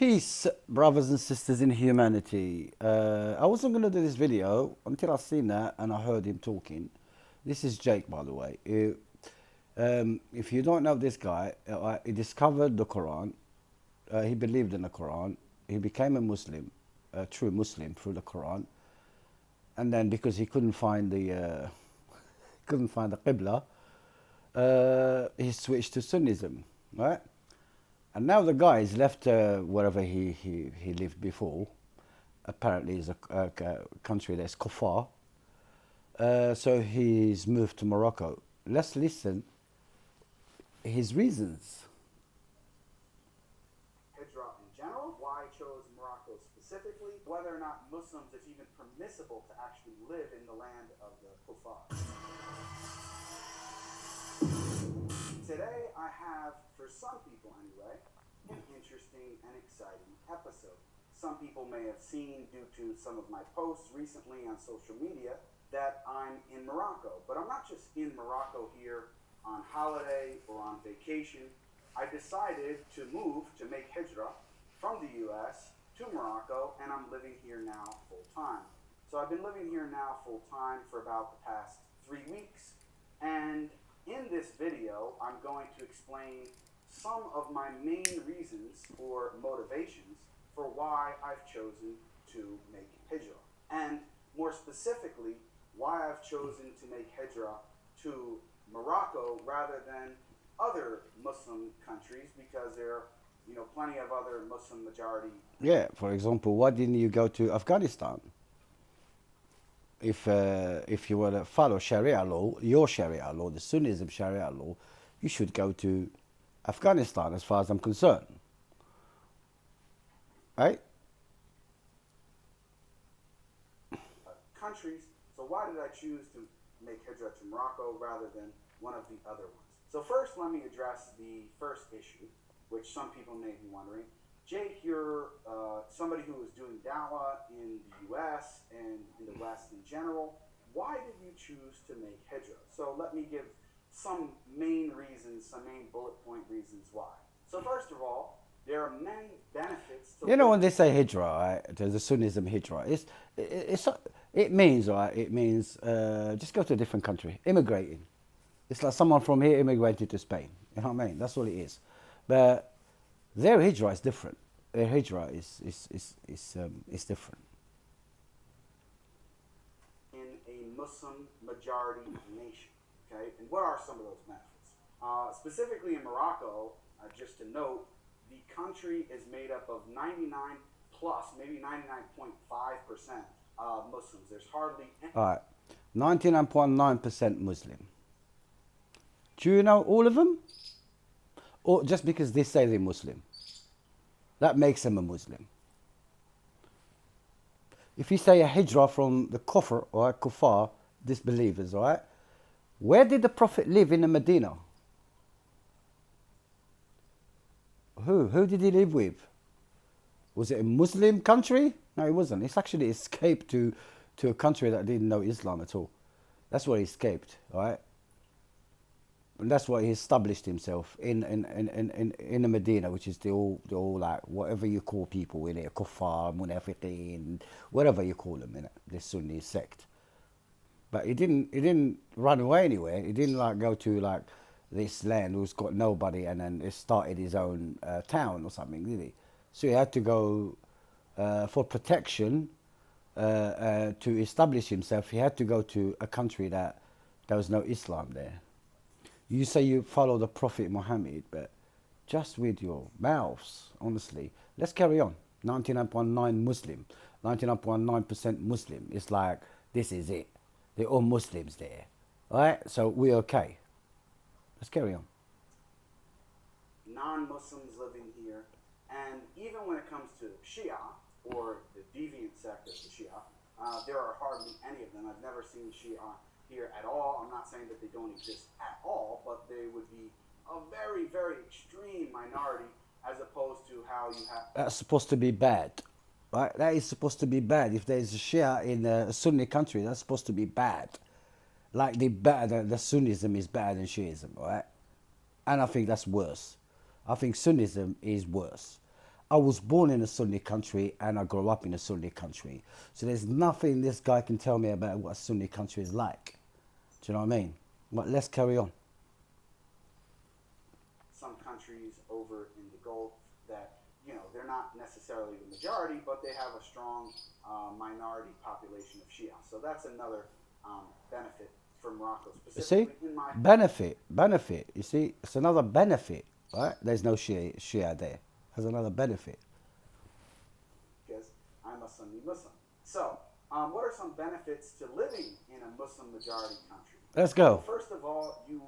Peace, brothers and sisters in humanity. I wasn't going to do this video until I seen that and I heard him talking. This is Jake, by the way. If you don't know this guy, he discovered the Quran. He believed in the Quran. He became a Muslim, a true Muslim through the Quran. And then because he couldn't find the Qibla, he switched to Sunnism, right? And now the guy is left wherever he lived before. Apparently, it's a country that's kuffar. So he's moved to Morocco. Let's listen his reasons. Hijra in general, why I chose Morocco specifically, whether or not Muslims, it's even permissible to actually live in the land of the kuffar. Today I have, for some people anyway, an interesting and exciting episode. Some people may have seen, due to some of my posts recently on social media, that I'm in Morocco. But I'm not just in Morocco here on holiday or on vacation. I decided to move, to make Hijra from the US to Morocco, and I'm living here now full time. So I've been living here now full time for about the past 3 weeks, and in this video, I'm going to explain some of my main reasons or motivations for why I've chosen to make Hijra. And more specifically, why I've chosen to make Hijra to Morocco rather than other Muslim countries, because there are, plenty of other Muslim majority. Yeah, for example, why didn't you go to Afghanistan? If you want to follow Sharia law, your Sharia law, the Sunnism Sharia law, you should go to Afghanistan, as far as I'm concerned. Right? Countries. So why did I choose to make Hijra to Morocco rather than one of the other ones? So first, let me address the first issue, which some people may be wondering. Jake, you're somebody who is doing dawah in the U.S. and in the West in general. Why did you choose to make Hijra? So let me give some main reasons, some main bullet point reasons why. So first of all, there are many benefits to when they say Hijra, right, the Sunnism Hijra, it means, right, it means just go to a different country, immigrating. It's like someone from here immigrated to Spain. You know what I mean? That's all it is. But their Hijra is different. Their Hijra is different. In a Muslim majority nation, okay? And what are some of those benefits? Specifically in Morocco, just to note, the country is made up of 99 plus, maybe 99.5% Muslims. There's hardly any. All right, 99.9% Muslim. Do you know all of them? Or just because they say they're Muslim, that makes them a Muslim. If you say a Hijra from the Kufr or Kuffar, disbelievers, all right? Where did the Prophet live in the Medina? Who did he live with? Was it a Muslim country? No, it wasn't. It's actually escaped to a country that didn't know Islam at all. That's where he escaped, all right? And that's why he established himself in the Medina, which is the all like whatever you call people in it, kuffar, munafiqeen, whatever you call them in it, the Sunni sect. But he didn't run away anywhere. He didn't like go to like this land who's got nobody and then started his own town or something, did he? So he had to go for protection to establish himself. He had to go to a country that there was no Islam there. You say you follow the Prophet Muhammad, but just with your mouths, honestly. Let's carry on. 99.9 Muslim, 99.9% Muslim. It's like, this is it. They're all Muslims there. All right? So we're okay. Let's carry on. Non-Muslims living here, and even when it comes to Shia, or the deviant sect of the Shia, there are hardly any of them. I've never seen Shia here at all. I'm not saying that they don't exist at all, but they would be a very, very extreme minority as opposed to how you have. That's supposed to be bad, right? That is supposed to be bad. If there's a Shia in a Sunni country, that's supposed to be bad. Like the Sunnism is better than Shiism, right? And I think that's worse. I think Sunnism is worse. I was born in a Sunni country and I grew up in a Sunni country. So there's nothing this guy can tell me about what a Sunni country is like. Do you know what I mean? But let's carry on. Some countries over in the Gulf that, they're not necessarily the majority, but they have a strong minority population of Shia. So that's another benefit for Morocco, You see? specifically in my Benefit. You see? It's another benefit, right? There's no Shia there. Has another benefit. because I'm a Sunni Muslim. So, what are some benefits to living in a Muslim majority country? Let's Well, go. first of all, you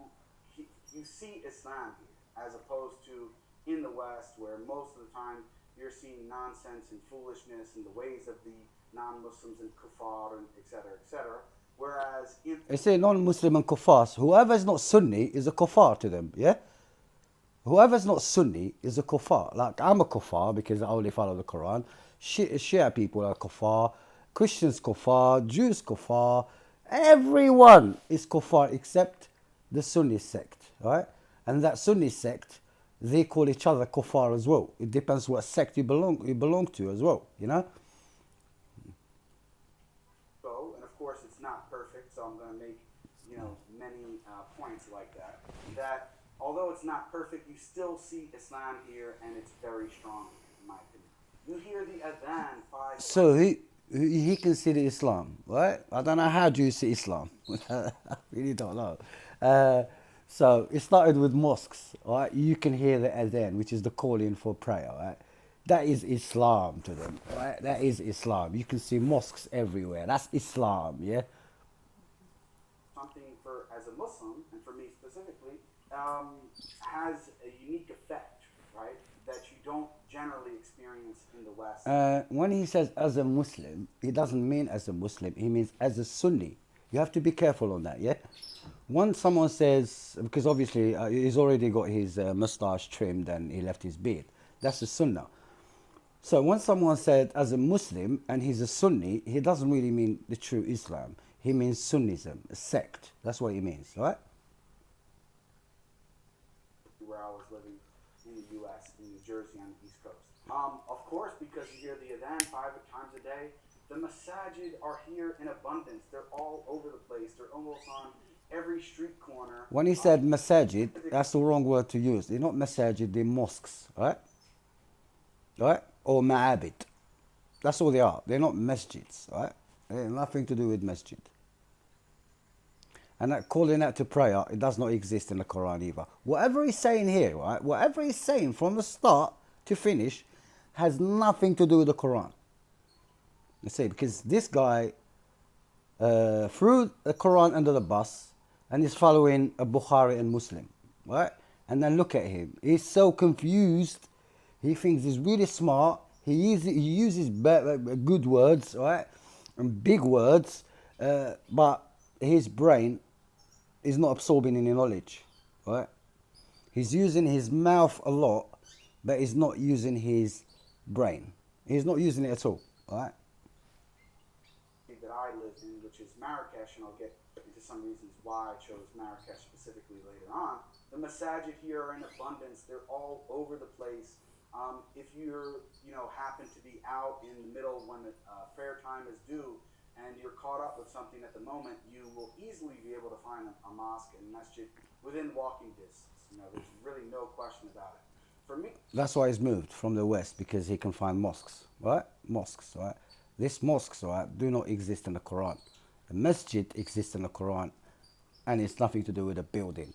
see Islam here, as opposed to in the West, where most of the time you're seeing nonsense and foolishness and the ways of the non-Muslims and kuffar and et cetera. Whereas in You see, non-Muslim and kuffar, whoever's not Sunni is a kuffar to them, yeah? Whoever's not Sunni is a kuffar. Like, I'm a kuffar because I only follow the Quran. Shia people are kuffar. Christians kuffar. Jews kuffar. Everyone is kuffar except the Sunni sect, right? And that Sunni sect, they call each other kuffar as well. It depends what sect you belong to as well, you know? go, and of course it's not perfect, so I'm going to make many points like that. That although it's not perfect, you still see Islam here, and it's very strong, in my opinion. You hear the adhan 5 So he can see the Islam, right? I don't know how do you see Islam. I really don't know. So it started with mosques, right? You can hear the adhan, which is the calling for prayer, right? That is Islam to them, right? That is Islam. You can see mosques everywhere. That's Islam, yeah? something for as a Muslim, and for me specifically, has a unique effect, right? That you don't generally experience in the West. When he says as a Muslim, he doesn't mean as a Muslim. He means as a Sunni. You have to be careful on that, yeah? Once someone says, because obviously he's already got his mustache trimmed and he left his beard. That's the Sunnah. So when someone said as a Muslim and he's a Sunni, he doesn't really mean the true Islam. He means Sunnism, a sect. That's what he means, right? Where I was living in the U.S., in New Jersey on the East Coast. Of course, because you hear the adhan 5 times a day, the masajid are here in abundance. They're all over the place. They're almost on every street corner. When he said masajid, that's the wrong word to use. They're not masajid, they're mosques, right? Right? Or ma'abid. That's all they are. They're not masjids, right? They have nothing to do with masjid. And that calling out to prayer, it does not exist in the Quran either. Whatever he's saying here, right? Whatever he's saying from the start to finish has nothing to do with the Quran. You see, because this guy threw the Quran under the bus and is following a Bukhari and Muslim, right? And then look at him. He's so confused. He thinks he's really smart. He uses good words, right? And big words, but his brain is not absorbing any knowledge, right? He's using his mouth a lot, but he's not using his brain. He's not using it at all, right? That I lived in, which is Marrakesh, and I'll get into some reasons why I chose Marrakesh specifically later on. The masajid here are in abundance. They're all over the place. If you're, happen to be out in the middle when the prayer time is due and you're caught up with something at the moment, you will easily be able to find a mosque and masjid within walking distance. There's really no question about it. For me, That's why he's moved from the west, because he can find mosques, right? Mosques, right? These mosques, right, do not exist in the Quran. The masjid exists in the Quran, and it's nothing to do with a building,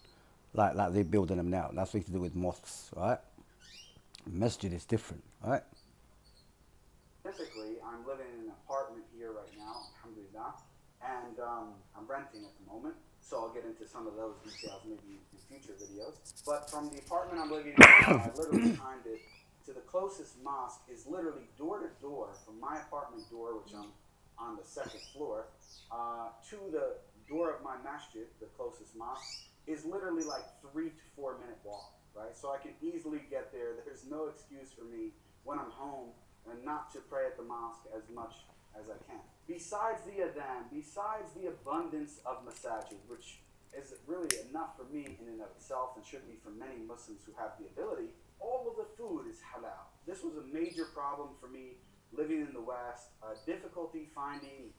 like they're building them now. Nothing to do with mosques, right? Masjid is different, right? specifically, I'm living in an apartment here right now, alhamdulillah, and I'm renting at the moment. So I'll get into some of those details maybe in future videos. But from the apartment I'm living in, I literally timed it to the closest mosque is literally door to door from my apartment door, which I'm on the second floor, to the door of my masjid, the closest mosque, is literally like 3 to 4 minute walk, right? So I can easily get there. There's no excuse for me when I'm home and not to pray at the mosque as much as I can. Besides the adhan, besides the abundance of masajid, which is really enough for me in and of itself and should be for many Muslims who have the ability, all of the food is halal. this was a major problem for me living in the West. Difficulty finding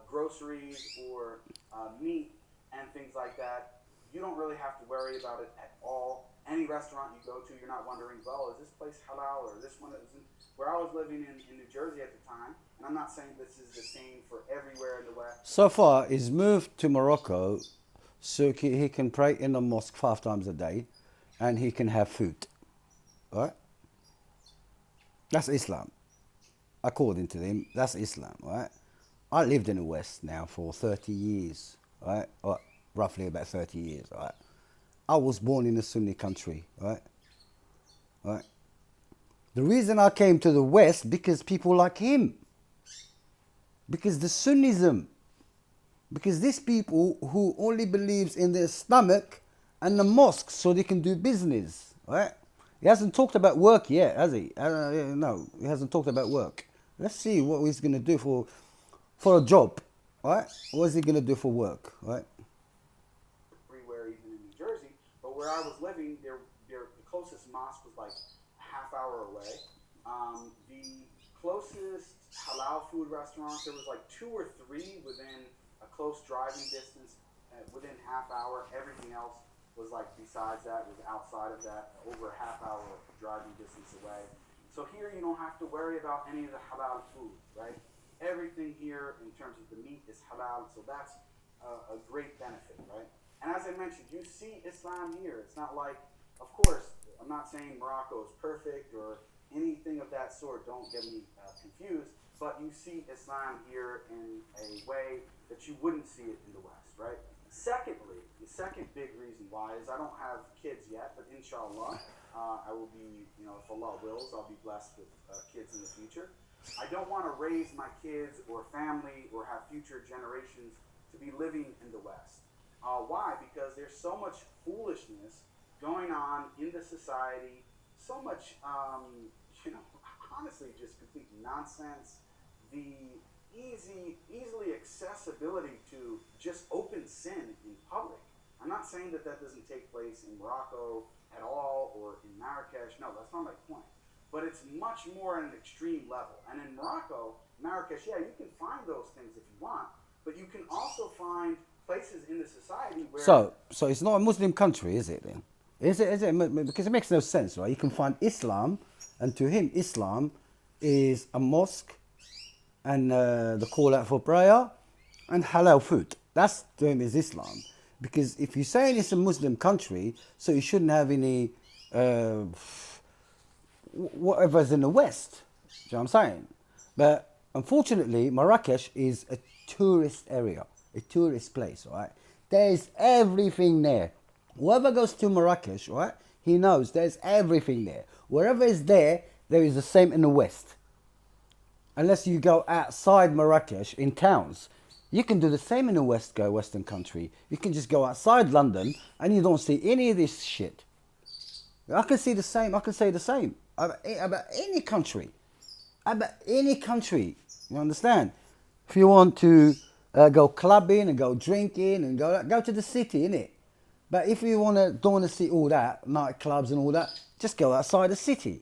groceries or meat and things like that. You don't really have to worry about it at all. Any restaurant you go to, you're not wondering, well, is this place halal or this one isn't? Where I was living in New Jersey at the time, and I'm not saying this is the same for everywhere in the West. So far, he's moved to Morocco so he can pray in the mosque 5 times a day and he can have food. Right? That's Islam. According to them, that's Islam. Right? I lived in the West now for 30 years. Right? Or roughly about 30 years. Right? I was born in a Sunni country. Right? Right? The reason I came to the West, because people like him. Because the Sunnism. Because these people who only believes in their stomach and the mosque so they can do business. Right? He hasn't talked about work yet, has he? No, he hasn't talked about work. Let's see what he's going to do for a job. Right? What is he going to do for work? Right? Everywhere, even in New Jersey. But where I was living, the closest mosque was like half hour away. The closest halal food restaurants, there was like 2 or 3 within a close driving distance, within half hour. Everything else was like besides that, was outside of that, over a half hour driving distance away. So here you don't have to worry about any of the halal food, right? Everything here in terms of the meat is halal, so that's a great benefit, right? And as I mentioned, you see Islam here. It's not like, of course, I'm not saying Morocco is perfect or anything of that sort. Don't get me confused. But you see Islam here in a way that you wouldn't see it in the West, right? Secondly, the second big reason why is I don't have kids yet, but inshallah, I will be, if Allah wills, I'll be blessed with kids in the future. I don't want to raise my kids or family or have future generations to be living in the West. Why? Because there's so much foolishness going on in the society, so much, honestly, just complete nonsense. The easily accessibility to just open sin in public. I'm not saying that doesn't take place in Morocco at all or in Marrakesh. No, that's not my point. But it's much more at an extreme level. And in Marrakesh, yeah, you can find those things if you want, but you can also find places in the society where... So it's not a Muslim country, is it then? Is it? Because it makes no sense, right? You can find Islam, and to him, Islam is a mosque and the call out for prayer and halal food. That's to him is Islam. Because if you're saying it's a Muslim country, so you shouldn't have any whatever's in the West. Do you know what I'm saying? But unfortunately, Marrakesh is a tourist area, a tourist place, right? There's everything there. Whoever goes to Marrakesh, right, he knows there's everything there. Wherever is there, there is the same in the West. Unless you go outside Marrakesh in towns. You can do the same in a Western country. You can just go outside London and you don't see any of this shit. I can see the same. I can say the same about any country. About any country. You understand? If you want to go clubbing and go drinking and go to the city, innit? But if you don't want to see all that, nightclubs and all that, just go outside the city.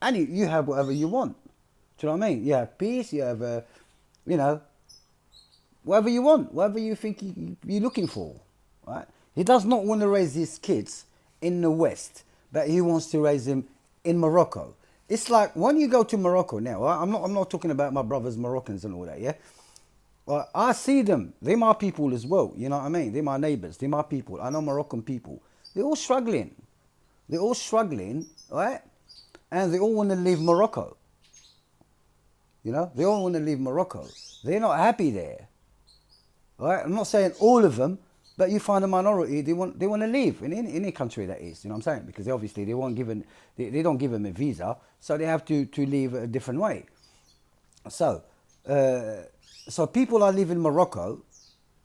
And you have whatever you want. Do you know what I mean? You have peace, you have, whatever you want, whatever you think you're looking for, right? He does not want to raise his kids in the West, but he wants to raise them in Morocco. It's like when you go to Morocco now, right? I'm not talking about my brothers Moroccans and all that, yeah? Well, I see them. They're my people as well, you know what I mean? They're my neighbours, they're my people. I know Moroccan people. They're all struggling. They're all struggling, right? And they all want to leave Morocco. You know, they all want to leave Morocco. They're not happy there. Right? I'm not saying all of them, but you find a minority, they want to leave in any country that is, you know what I'm saying? Because obviously they don't give them a visa, so they have to leave a different way. So people are leaving Morocco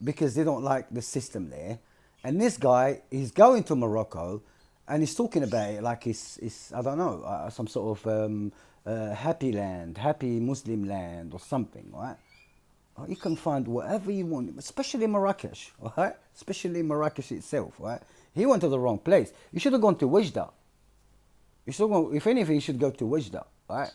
because they don't like the system there. And this guy, he's going to Morocco and he's talking about it like it's I don't know, some sort of happy land, happy Muslim land or something, right? You can find whatever you want, especially Marrakesh, right? Especially Marrakesh itself, right? He went to the wrong place. You should have gone to Hijra. You still go, if anything, you should go to Hijra, right?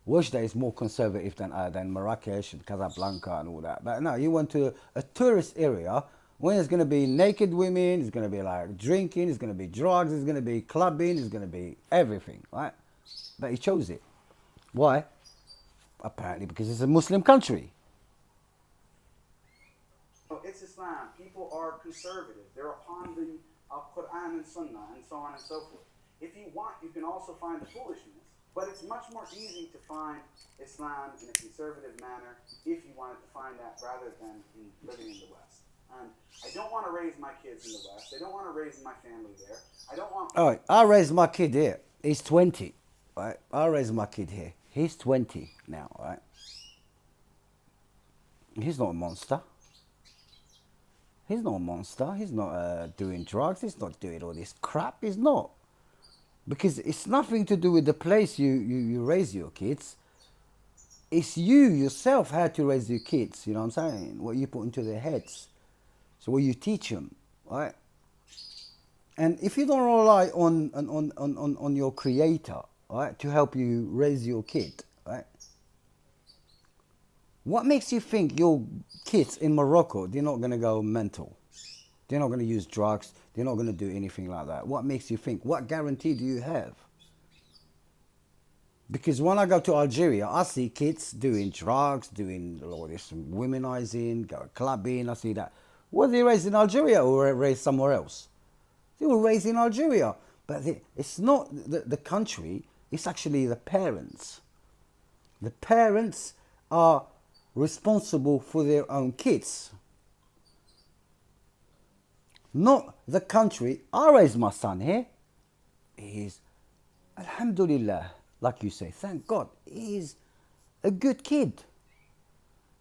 Hijra is more conservative than Marrakesh and Casablanca and all that. But no, you went to a tourist area when there's going to be naked women, it's going to be like drinking, it's going to be drugs, it's going to be clubbing, it's going to be everything, right? But he chose it. Why? Apparently because it's a Muslim country. So it's Islam. People are conservative. They're upon the Quran and Sunnah and so on and so forth. If you want, you can also find the foolishness, but it's much more easy to find Islam in a conservative manner if you wanted to find that rather than living in the West. And I don't want to raise my kids in the West. I don't want to raise my family there. I don't want... All right, I raised my kid here. He's 20, right? I raised my kid here. He's 20 now, right? He's not a monster. He's not a monster. He's not doing drugs. He's not doing all this crap. He's not. Because it's nothing to do with the place you raise your kids. It's you yourself how to raise your kids. You know what I'm saying? What you put into their heads. So what you teach them, right? And if you don't rely on your creator, right, to help you raise your kid, right? What makes you think your kids in Morocco, they're not going to go mental? They're not going to use drugs. They're not going to do anything like that. What makes you think? What guarantee do you have? Because when I go to Algeria, I see kids doing drugs, doing all this womenizing, go clubbing, I see that. Were they raised in Algeria or raised somewhere else? They were raised in Algeria. But it's not the country, it's actually the parents. The parents are responsible for their own kids. Not the country. I raised my son here. He's, alhamdulillah, like you say, thank God, he's a good kid.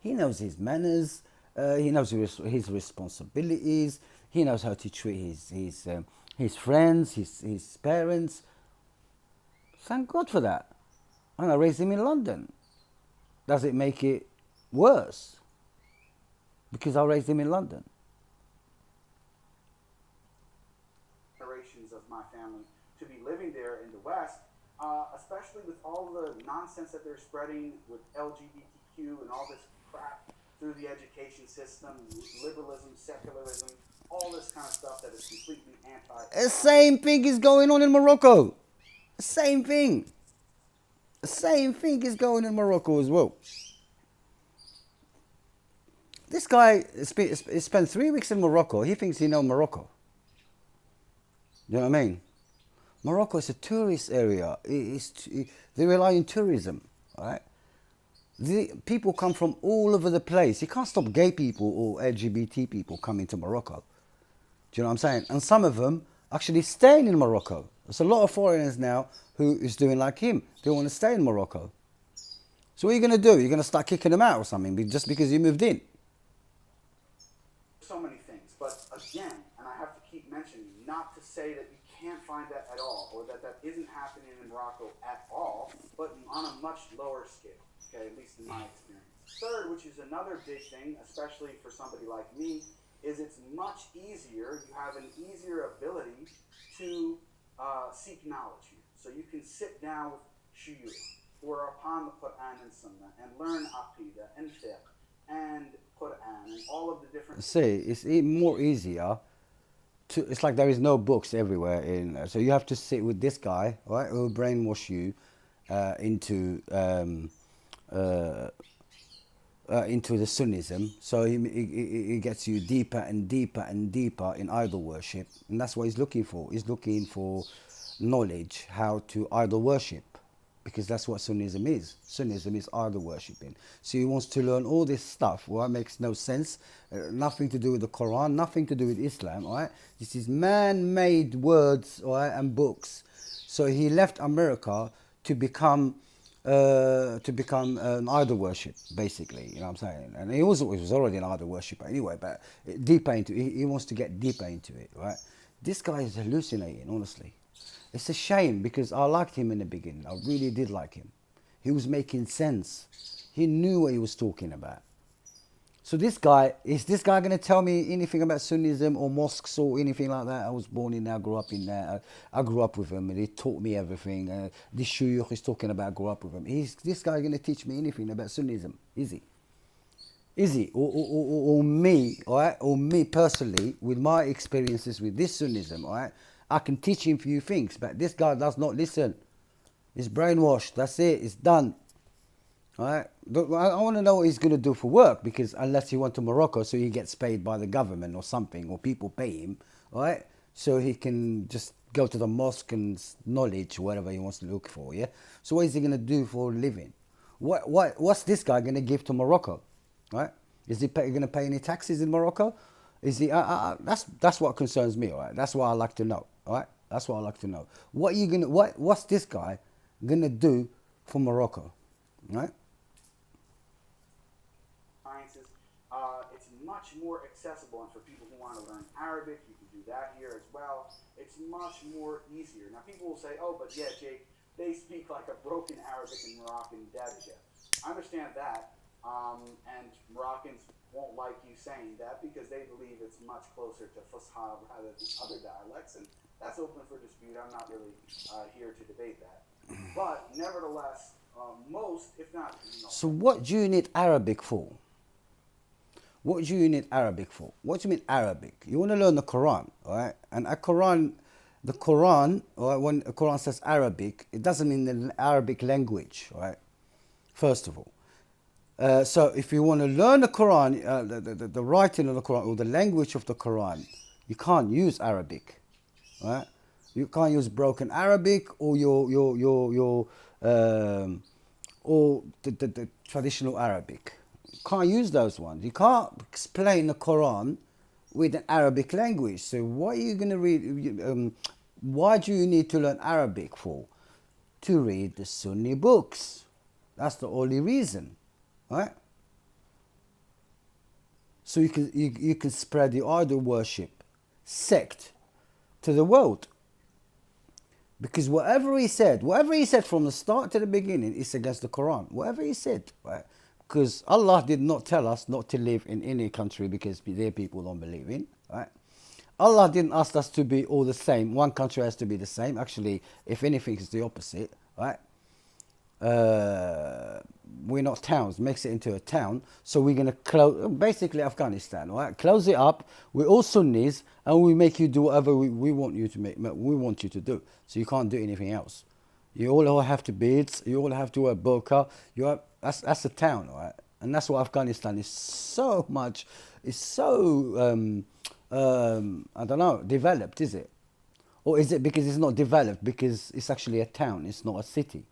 He knows his manners, he knows his responsibilities, he knows how to treat his friends, his parents. Thank God for that. And I raised him in London. Does it make it worse? Because I raised him in London. Generations of my family to be living there in the West, especially with all the nonsense that they're spreading with LGBTQ and all this crap through the education system, liberalism, secularism, all this kind of stuff that is completely anti. The same thing is going on in Morocco. The same thing. The same thing is going in Morocco as well. This guy spent 3 weeks in Morocco. He thinks he knows Morocco. You know what I mean? Morocco is a tourist area. They rely on tourism, right? People come from all over the place. You can't stop gay people or LGBT people coming to Morocco. Do you know what I'm saying? And some of them actually staying in Morocco. There's a lot of foreigners now who is doing like him. They want to stay in Morocco. So what are you going to do? You're going to start kicking them out or something just because you moved in? So many things. But again, and I have to keep mentioning, not to say that you can't find that at all, or that isn't happening in Morocco at all, but on a much lower scale, okay, at least in my experience. Third, which is another big thing, especially for somebody like me, is it's much easier, you have an easier ability to seek knowledge here. So you can sit down with shuyukh, who are upon the Quran and Sunnah, and learn Aqidah and Fiqh and Quran and all of the different... See, it's more easier. It's like there is no books everywhere so you have to sit with this guy, right, who will brainwash you into the Sunnism. So he gets you deeper and deeper and deeper in idol worship, and that's what he's looking for. He's looking for knowledge how to idol worship, because that's what Sunnism is. Sunnism is idol worshipping. So he wants to learn all this stuff, right? Makes no sense. Nothing to do with the Quran, nothing to do with Islam, right? This is man-made words, right, and books. So he left America to become an idol worship, basically. You know what I'm saying? And he was already an idol worshipper anyway, but deeper into he wants to get deeper into it, right? This guy is hallucinating, honestly. It's a shame because I liked him in the beginning. I really did like him. He was making sense. He knew what he was talking about. So this guy, is this guy going to tell me anything about Sunnism or mosques or anything like that? I was born in there, I grew up in there. I grew up with him and he taught me everything. This shuyukh is talking about grew up with him. Is this guy going to teach me anything about Sunnism? Is he? Is he? Or me, all right? Or me personally, with my experiences with this Sunnism, all right? I can teach him a few things, but this guy does not listen. He's brainwashed. That's it. It's done. All right. I want to know what he's going to do for work, because unless he went to Morocco so he gets paid by the government or something, or people pay him, all right, so he can just go to the mosque and knowledge, whatever he wants to look for, yeah? So what is he going to do for a living? What's this guy going to give to Morocco, right? Is he going to pay any taxes in Morocco? Is he? That's what concerns me, all right? That's what I like to know, all right? That's what I like to know. What's this guy going to do for Morocco, right? Sciences. It's much more accessible, and for people who want to learn Arabic, you can do that here as well. It's much more easier. Now, people will say, "Oh, but yeah, Jake, they speak like a broken Arabic and Moroccan Derija." I understand that, and Moroccans won't like you saying that because they believe it's much closer to Fusha rather than other dialects, and that's open for dispute. I'm not really here to debate that, but nevertheless, most, if not, So what do you need Arabic for? What do you need Arabic for? What do you mean Arabic? You want to learn the Quran, all right? And the Quran, all right, when the Quran says Arabic, it doesn't mean the Arabic language, all right? First of all. So if you want to learn the Quran, the writing of the Quran or the language of the Quran, you can't use Arabic, all right? You can't use broken Arabic or or the traditional Arabic. You can't use those ones. You can't explain the Quran with an Arabic language. So why are you going to read? Why do you need to learn Arabic for? To read the Sunni books. That's the only reason, right? So you can spread the idol worship sect to the world. Because whatever he said from the start to the beginning is against the Quran. Whatever he said, right? Because Allah did not tell us not to live in any country because their people don't believe in, right? Allah didn't ask us to be all the same. One country has to be the same. Actually, if anything, it's the opposite, right? We're not towns, makes it into a town. So we're going to close, basically Afghanistan, right? Close it up. We're all Sunnis, and we make you do whatever we want you to make. We want you to do. So you can't do anything else. You all have to beads. You all have to wear burqa. That's a town, right? And that's what Afghanistan is so much. It's so I don't know, developed, is it? Or is it because it's not developed because it's actually a town? It's not a city.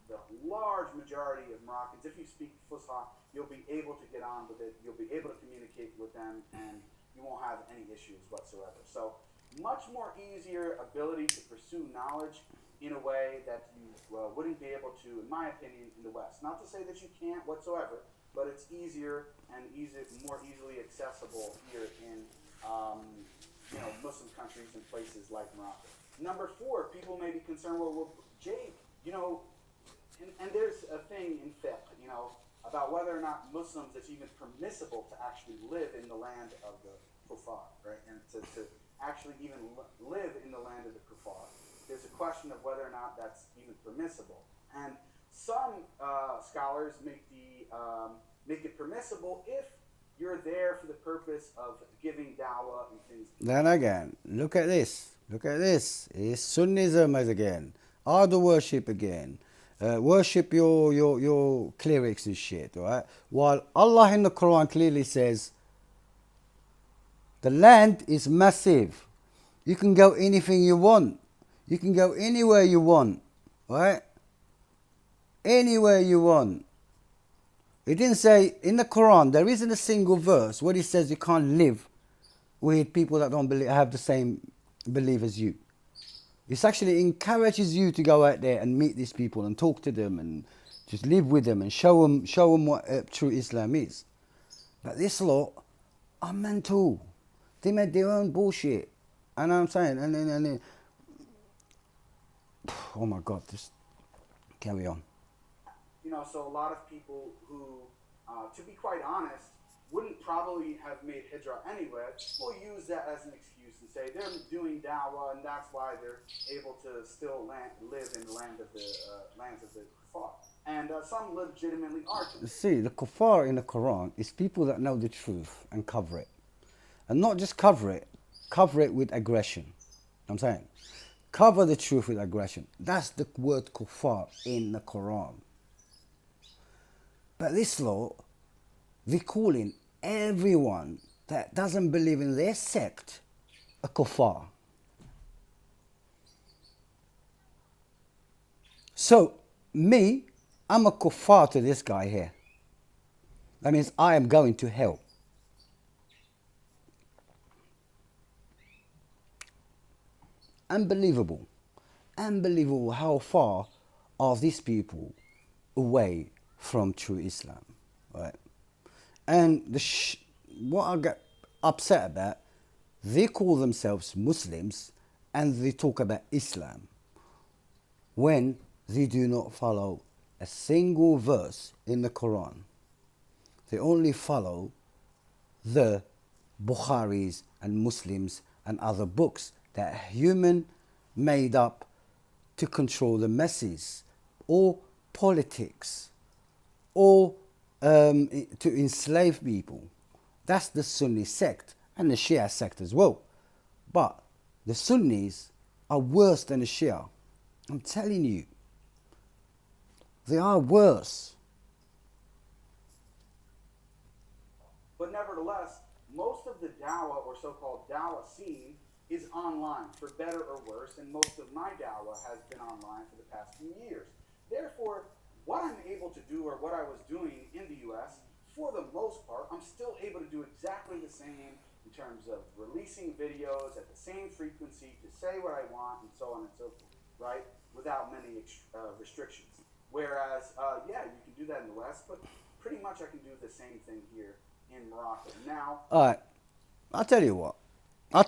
The large majority of Moroccans, if you speak Fusha, you'll be able to get on with it. You'll be able to communicate with them, and you won't have any issues whatsoever. So much more easier ability to pursue knowledge in a way that you wouldn't be able to, in my opinion, in the West. Not to say that you can't whatsoever, but it's easier and more easily accessible here in Muslim countries and places like Morocco. Number 4, people may be concerned, well Jake, and there's a thing in fiqh, about whether or not Muslims, it's even permissible to actually live in the land of the kuffar, right? And to actually even live in the land of the kuffar. There's a question of whether or not that's even permissible. And some scholars make it permissible if you're there for the purpose of giving dawah and things. Then again, look at this. Look at this. It's Sunnism again. Idol worship again. Worship your clerics and shit, right? While Allah in the Quran clearly says, the land is massive. You can go anything you want. You can go anywhere you want, right? Anywhere you want. It didn't say, in the Quran, there isn't a single verse where it says you can't live with people that don't have the same belief as you. It actually encourages you to go out there and meet these people and talk to them and just live with them and show them what true Islam is. But this lot are mental. They made their own bullshit. And I'm saying, and then, oh my God, just carry on. So a lot of people who, to be quite honest, wouldn't probably have made Hijra anyway, will use that as an excuse and say they're doing dawah and that's why they're able to still live in the lands of the kuffar. And some legitimately are doing it. See, the kuffar in the Quran is people that know the truth and cover it. And not just cover it with aggression. I'm saying, cover the truth with aggression. That's the word kuffar in the Quran. But this law, they're calling everyone that doesn't believe in their sect a kuffar. So, me, I'm a kuffar to this guy here. That means I am going to hell. Unbelievable. Unbelievable how far are these people away from true Islam. Right? And what I get upset about, they call themselves Muslims and they talk about Islam when they do not follow a single verse in the Quran. They only follow the Bukharis and Muslims and other books that human made up to control the masses, or politics, or to enslave people. That's the Sunni sect and the Shia sect as well. But the Sunnis are worse than the Shia. I'm telling you, they are worse. But nevertheless, most of the dawah or so-called dawah scene is online, for better or worse, and most of my dawah has been online for the past few years. Therefore, what I'm able to do, or what I was doing in the US, for the most part, I'm still able to do exactly the same in terms of releasing videos at the same frequency to say what I want and so on and so forth, right? Without many restrictions. Whereas, yeah, you can do that in the West, but pretty much I can do the same thing here in Morocco. Now, All right, I'll tell you what. I'll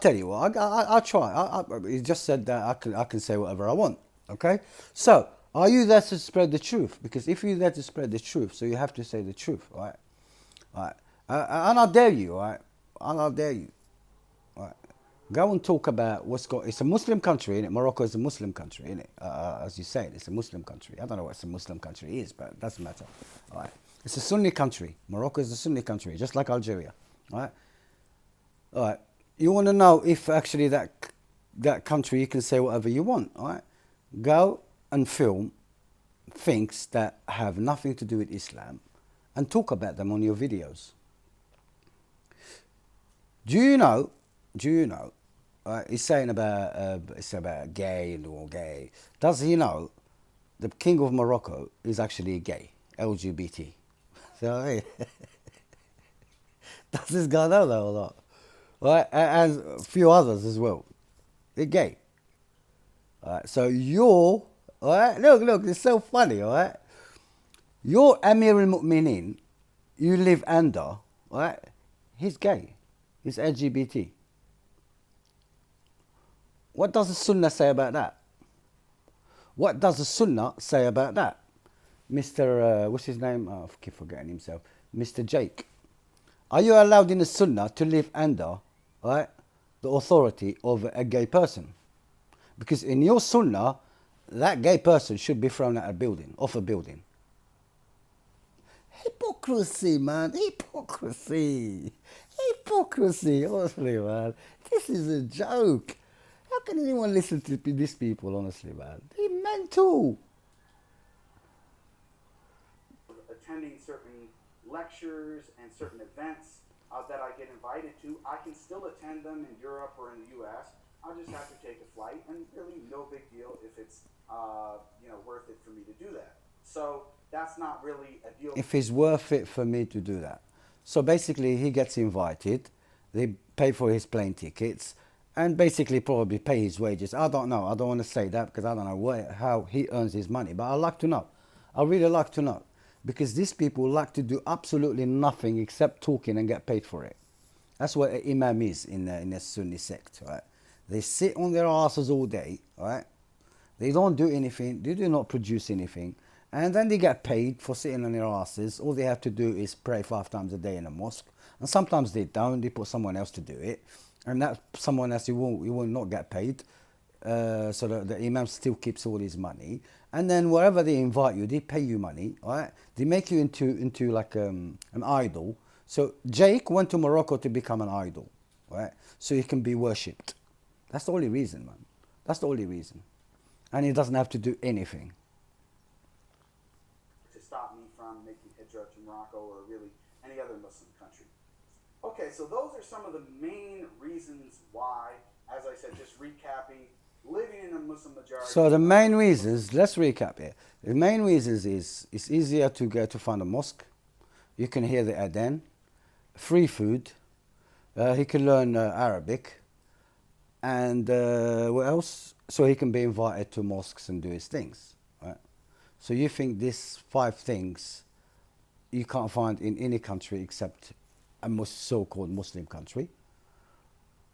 try. He just said that I can say whatever I want. Okay. So, are you there to spread the truth? Because if you're there to spread the truth, so you have to say the truth, all right? All right. And I dare you, all right? And I dare you, all right? Go and talk about what's going. It's a Muslim country, isn't it? Morocco is a Muslim country, isn't it? As you say, it's a Muslim country. I don't know what a Muslim country is, but it doesn't matter. All right. It's a Sunni country. Morocco is a Sunni country, just like Algeria. All right. All right. You want to know if actually that country you can say whatever you want. All right. Go and film things that have nothing to do with Islam, and talk about them on your videos. Do you know? He's saying about it's about gay and all gay. Does he know the king of Morocco is actually gay, LGBT? So hey, does this guy know that or not? Right, and a few others as well. They're gay. All right, so you're all right. Look, it's so funny. All right, you're Amir al-Mu'minin. You live under. All right, he's gay. He's LGBT. What does the Sunnah say about that? What does the Sunnah say about that? Mr. What's his name? Oh, I keep forgetting himself. Mr. Jake. Are you allowed in the Sunnah to live under, right, the authority of a gay person? Because in your Sunnah, that gay person should be thrown out off a building. Hypocrisy, man. Hypocrisy, honestly, man. This is a joke. How can anyone listen to these people, honestly, man? They're mental. attending certain lectures and certain events that I get invited to, I can still attend them in Europe or in the US. I'll just have to take a flight, and really no big deal if it's worth it for me to do that. So that's not really a deal. If it's worth it for me to do that. So basically, he gets invited, they pay for his plane tickets, and basically probably pay his wages. I don't know. I don't want to say that because I don't know how he earns his money. But I'd like to know. I really like to know. Because these people like to do absolutely nothing except talking and get paid for it. That's what an imam is in a Sunni sect, right? They sit on their asses all day, right? They don't do anything. They do not produce anything. And then they get paid for sitting on their asses. All they have to do is pray 5 times a day in a mosque. And sometimes they don't. They put someone else to do it. And that someone else, you will not get paid. So the imam still keeps all his money. And then wherever they invite you, they pay you money. All right? They make you into like an idol. So Jake went to Morocco to become an idol. All right? So he can be worshipped. That's the only reason, man. That's the only reason. And he doesn't have to do anything. To stop me from making Hijra to Morocco or really any other Muslim country. Okay, so those are some of the main reasons why, as I said, just recapping, living in a Muslim majority. So the main reasons, let's recap here. The main reasons is it's easier to go to find a mosque. You can hear the adhan, free food. He can learn Arabic. And what else? So he can be invited to mosques and do his things. Right? So you think these 5 things you can't find in any country except a so-called Muslim country.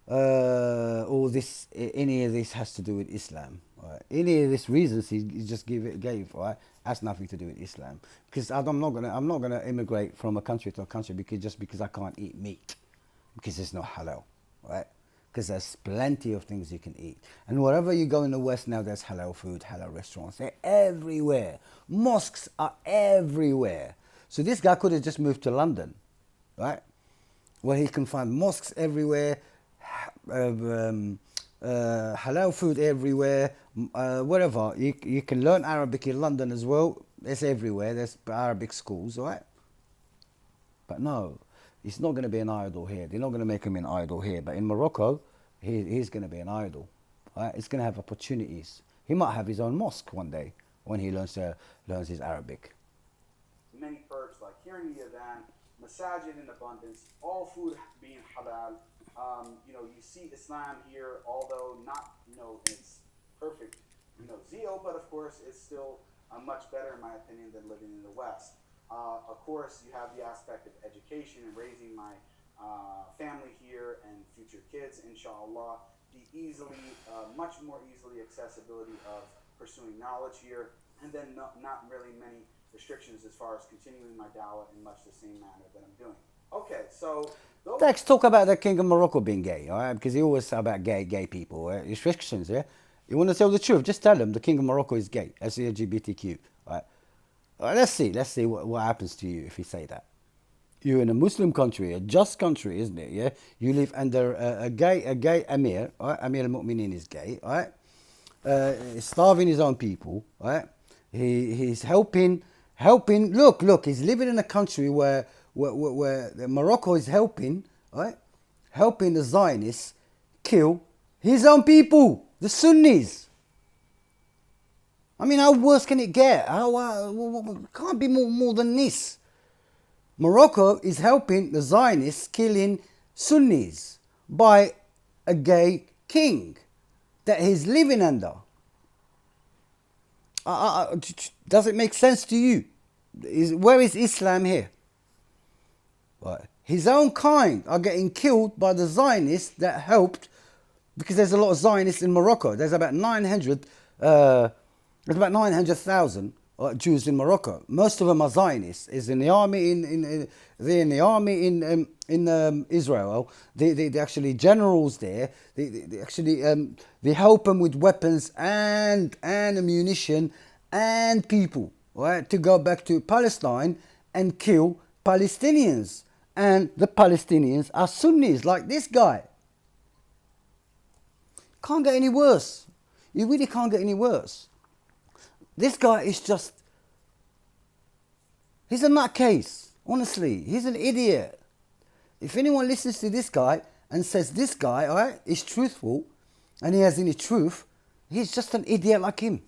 Any of this has to do with Islam. Right? Any of these reasons he just gave, right, has nothing to do with Islam. Because I'm not gonna immigrate from a country to a country because I can't eat meat, because it's not halal, right? Because there's plenty of things you can eat. And wherever you go in the West now, there's halal food, halal restaurants. They're everywhere. Mosques are everywhere. So this guy could have just moved to London, right? Where he can find mosques everywhere, halal food everywhere, whatever. You can learn Arabic in London as well. It's everywhere. There's Arabic schools, right? But no. He's not going to be an idol here. They're not going to make him an idol here. But in Morocco, he's going to be an idol. Right? He's going to have opportunities. He might have his own mosque one day when he learns his Arabic. Many perks like hearing the adhan, masajid in abundance, all food being halal. You see Islam here, although not, its perfect, zeal, but of course it's still much better in my opinion than living in the West. Of course, you have the aspect of education and raising my family here and future kids, inshallah. The much more easily accessibility of pursuing knowledge here, and then not really many restrictions as far as continuing my dawah in much the same manner that I'm doing. Okay, so let's talk about the King of Morocco being gay, all right? Because he always talk about gay people, right? Restrictions, yeah? You want to tell the truth, just tell him the King of Morocco is gay, as the LGBTQ, right? Let's see what happens to you if you say that. You're in a Muslim country, a just country, isn't it? Yeah, you live under a gay emir. Right? Amir al-Mu'minin is gay. Right? He's starving his own people. Right? He's helping. Look. He's living in a country where Morocco is helping. Right? Helping the Zionists kill his own people, the Sunnis. I mean, how worse can it get? Can't be more than this. Morocco is helping the Zionists killing Sunnis by a gay king that he's living under. Does it make sense to you? Where is Islam here? Right. His own kind are getting killed by the Zionists that helped, because there's a lot of Zionists in Morocco. There's about 900,000 Jews in Morocco. Most of them are Zionists. Is in the army they're in the army in Israel. They actually generals there. They actually they help them with weapons and ammunition and people, right, to go back to Palestine and kill Palestinians. And the Palestinians are Sunnis, like this guy. Can't get any worse. You really can't get any worse. This guy is just, he's a nutcase, honestly. He's an idiot. If anyone listens to this guy and says this guy, all right, is truthful and he has any truth, he's just an idiot like him.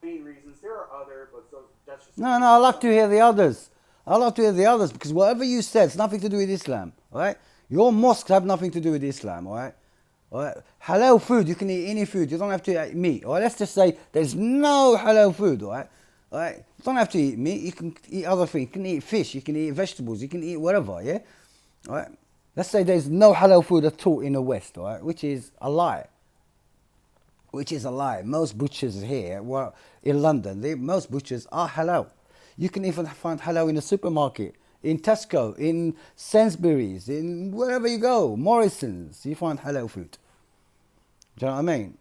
Main reasons, there are other, but that's just... No, I like to hear the others. Because whatever you said, it's nothing to do with Islam, all right? Your mosques have nothing to do with Islam, all right? All right. Halal food, you can eat any food. You don't have to eat meat. All right? Let's just say there's no halal food. All right? All right? You don't have to eat meat. You can eat other things. You can eat fish. You can eat vegetables. You can eat whatever. Yeah? All right? Let's say there's no halal food at all in the West. All right? Which is a lie. which is a lie. Most butchers here, well, in London, most butchers are halal. You can even find halal in the supermarket, in Tesco, in Sainsbury's, in wherever you go, Morrison's, you find halal food. Do you know what I mean?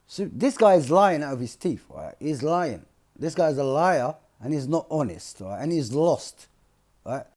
So this guy is lying out of his teeth, right? He's lying. This guy is a liar and he's not honest, right? And he's lost, right?